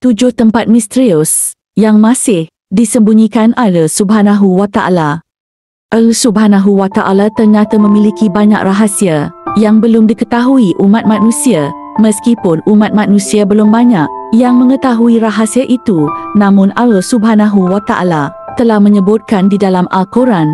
7 tempat misterius yang masih disembunyikan Allah Subhanahu wa Ta'ala. Allah Subhanahu wa Ta'ala ternyata memiliki banyak rahsia yang belum diketahui umat manusia. Meskipun umat manusia belum banyak yang mengetahui rahsia itu, namun Allah Subhanahu wa Ta'ala telah menyebutkan di dalam Al-Quran.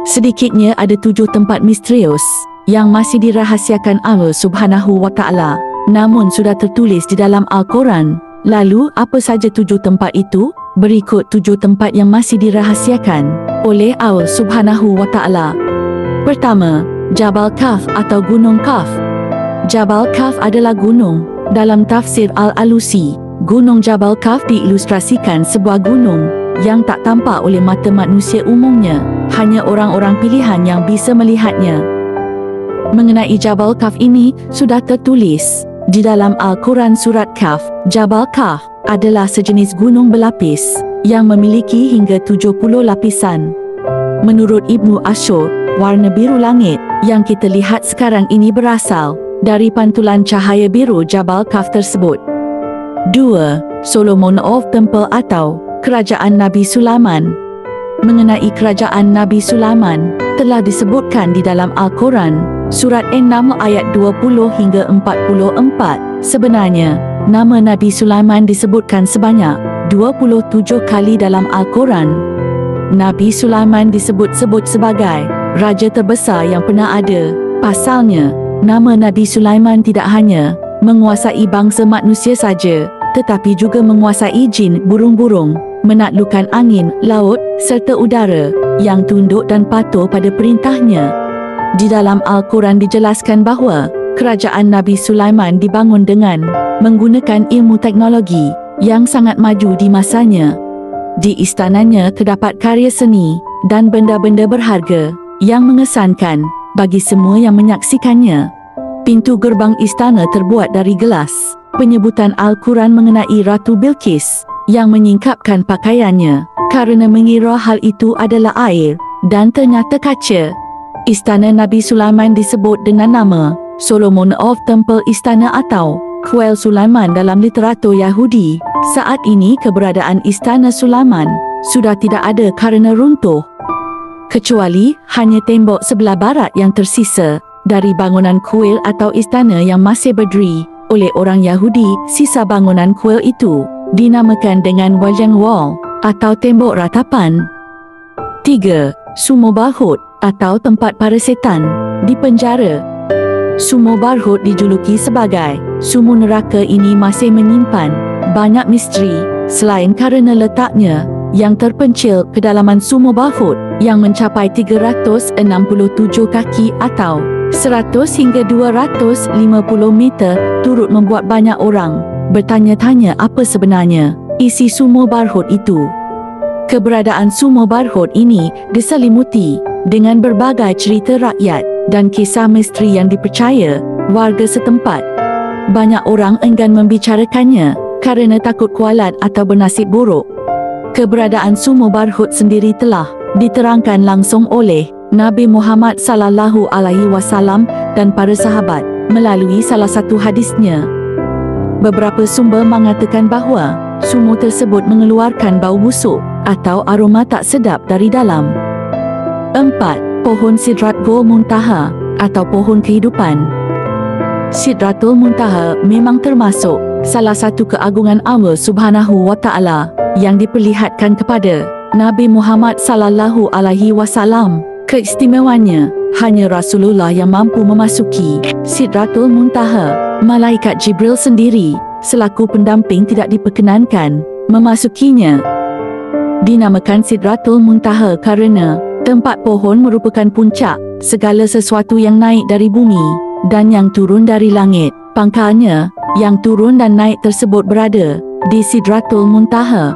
Sedikitnya ada 7 tempat misterius yang masih dirahasiakan Allah Subhanahu wa Ta'ala, namun sudah tertulis di dalam Al-Quran. Lalu, apa saja 7 tempat itu? Berikut 7 tempat yang masih dirahasiakan oleh Allah Subhanahu wa Ta'ala. Pertama, Jabal Kahf atau Gunung Kahf. Jabal Kahf adalah gunung. Dalam tafsir Al-Alusi, Gunung Jabal Kahf diilustrasikan sebuah gunung yang tak tampak oleh mata manusia umumnya. Hanya orang-orang pilihan yang bisa melihatnya. Mengenai Jabal Kahf ini sudah tertulis di dalam Al-Quran surat Kahf. Jabal Kahf adalah sejenis gunung berlapis yang memiliki hingga 70 lapisan. Menurut Ibnu Ashur, warna biru langit yang kita lihat sekarang ini berasal dari pantulan cahaya biru Jabal Kahf tersebut. 2. Solomon of Temple atau Kerajaan Nabi Sulaiman. Mengenai kerajaan Nabi Sulaiman telah disebutkan di dalam Al-Quran surat An-Naml ayat 20 hingga 44. Sebenarnya, nama Nabi Sulaiman disebutkan sebanyak 27 kali dalam Al-Quran. Nabi Sulaiman disebut-sebut sebagai raja terbesar yang pernah ada. Pasalnya, nama Nabi Sulaiman tidak hanya menguasai bangsa manusia saja, tetapi juga menguasai jin, burung-burung, menaklukkan angin, laut serta udara yang tunduk dan patuh pada perintahnya. Di dalam Al-Quran dijelaskan bahawa kerajaan Nabi Sulaiman dibangun dengan menggunakan ilmu teknologi yang sangat maju di masanya. Di istananya terdapat karya seni dan benda-benda berharga yang mengesankan bagi semua yang menyaksikannya. Pintu gerbang istana terbuat dari gelas. Penyebutan Al-Quran mengenai Ratu Bilqis yang menyingkapkan pakaiannya karena mengira hal itu adalah air dan ternyata kaca. Istana Nabi Sulaiman disebut dengan nama Solomon of Temple Istana atau Kuil Sulaiman dalam literatur Yahudi. Saat ini keberadaan Istana Sulaiman sudah tidak ada karena runtuh, kecuali hanya tembok sebelah barat yang tersisa dari bangunan kuil atau istana yang masih berdiri oleh orang Yahudi. Sisa bangunan kuil itu dinamakan dengan Wajang Wall atau tembok ratapan. 3. Sumur Barhut atau tempat para setan di penjara. Sumur Barhut dijuluki sebagai sumur neraka. Ini masih menyimpan banyak misteri selain kerana letaknya yang terpencil. Kedalaman sumur Barhut yang mencapai 367 kaki atau 100 hingga 250 meter turut membuat banyak orang bertanya-tanya apa sebenarnya isi sumur Barhut itu. Keberadaan sumur Barhut ini diselimuti dengan berbagai cerita rakyat dan kisah misteri yang dipercaya warga setempat. Banyak orang enggan membicarakannya kerana takut kualat atau bernasib buruk. Keberadaan sumur Barhut sendiri telah diterangkan langsung oleh Nabi Muhammad sallallahu alaihi wasallam dan para sahabat melalui salah satu hadisnya. Beberapa sumber mengatakan bahawa sumur tersebut mengeluarkan bau busuk atau aroma tak sedap dari dalam. 4. Pohon Sidratul Muntaha atau pohon kehidupan. Sidratul Muntaha memang termasuk salah satu keagungan Allah Subhanahu wa Ta'ala yang diperlihatkan kepada Nabi Muhammad sallallahu alaihi wasallam. Keistimewaannya, hanya Rasulullah yang mampu memasuki Sidratul Muntaha. Malaikat Jibril sendiri selaku pendamping tidak diperkenankan memasukinya. Dinamakan Sidratul Muntaha kerana tempat pohon merupakan puncak segala sesuatu yang naik dari bumi dan yang turun dari langit. Pangkalnya yang turun dan naik tersebut berada di Sidratul Muntaha.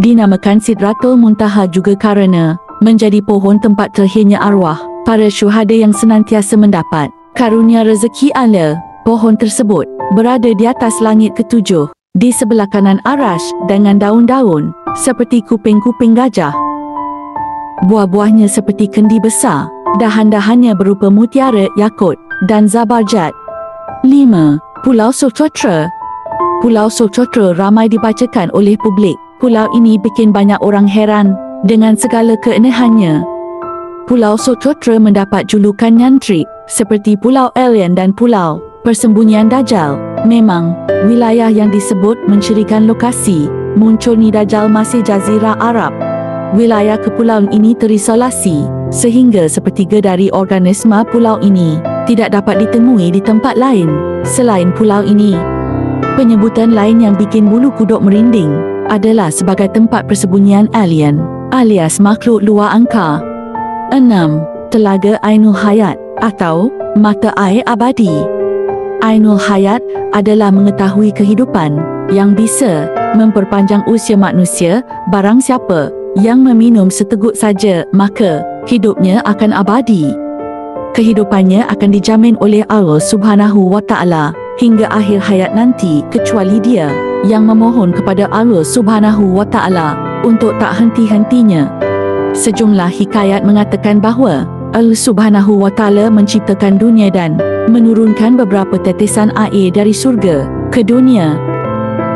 Dinamakan Sidratul Muntaha juga kerana menjadi pohon tempat terakhirnya arwah para syuhada yang senantiasa mendapat karunia rezeki Allah. Pohon tersebut berada di atas langit ketujuh di sebelah kanan Arash dengan daun-daun seperti kuping-kuping gajah. Buah-buahnya seperti kendi besar. Dahan-dahannya berupa mutiara, yakut dan zabarjad. 5. Pulau Socotra. Pulau Socotra ramai dibacakan oleh publik. Pulau ini bikin banyak orang heran dengan segala keanehannya. Pulau Socotra mendapat julukan nyantrik seperti Pulau Alien dan Pulau Persembunyian Dajjal. Memang, wilayah yang disebut mencirikan lokasi munculnya Dajjal masih Jazirah Arab. Wilayah kepulauan ini terisolasi sehingga sepertiga dari organisma pulau ini tidak dapat ditemui di tempat lain selain pulau ini. Penyebutan lain yang bikin bulu kuduk merinding adalah sebagai tempat persembunyian alien alias makhluk luar angkasa. 6. Telaga Ainul Hayat atau mata air abadi. Ainul Hayat adalah mengetahui kehidupan yang bisa memperpanjang usia manusia. Barang siapa yang meminum seteguk saja, maka hidupnya akan abadi. Kehidupannya akan dijamin oleh Allah Subhanahu wa Ta'ala hingga akhir hayat nanti, kecuali dia yang memohon kepada Allah Subhanahu wa Ta'ala untuk tak henti-hentinya. Sejumlah hikayat mengatakan bahawa Allah Subhanahu wa Ta'ala menciptakan dunia dan menurunkan beberapa tetesan air dari surga ke dunia.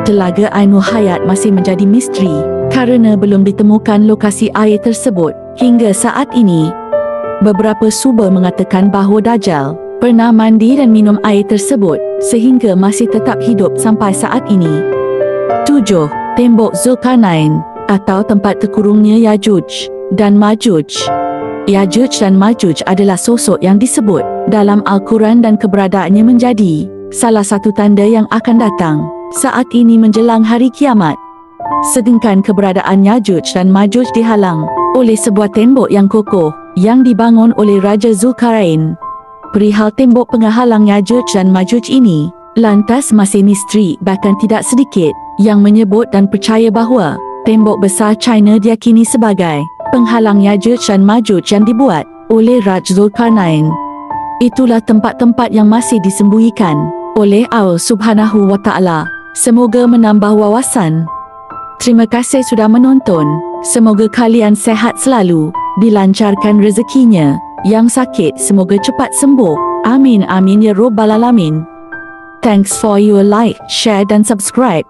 Telaga Ainul Hayat masih menjadi misteri kerana belum ditemukan lokasi air tersebut hingga saat ini. Beberapa sumber mengatakan bahawa Dajjal pernah mandi dan minum air tersebut sehingga masih tetap hidup sampai saat ini. 7. Tembok Zulkarnain atau tempat terkurungnya Yajuj dan Majuj. Yajuj dan Majuj adalah sosok yang disebut dalam Al-Quran dan keberadaannya menjadi salah satu tanda yang akan datang saat ini menjelang hari kiamat. Sedangkan keberadaan Yajuj dan Majuj dihalang oleh sebuah tembok yang kokoh yang dibangun oleh Raja Zulkarnain. Perihal tembok penghalang Yajuj dan Majuj ini lantas masih misteri, bahkan tidak sedikit yang menyebut dan percaya bahawa tembok besar China diyakini sebagai penghalang Yajuj dan Majuj yang dibuat oleh Raja Zulkarnain. Itulah tempat-tempat yang masih disembunyikan oleh Allah Subhanahu wa Ta'ala. Semoga menambah wawasan. Terima kasih sudah menonton. Semoga kalian sehat selalu, dilancarkan rezekinya. Yang sakit semoga cepat sembuh. Amin amin ya Rabbal Alamin. Thanks for your like, share dan subscribe.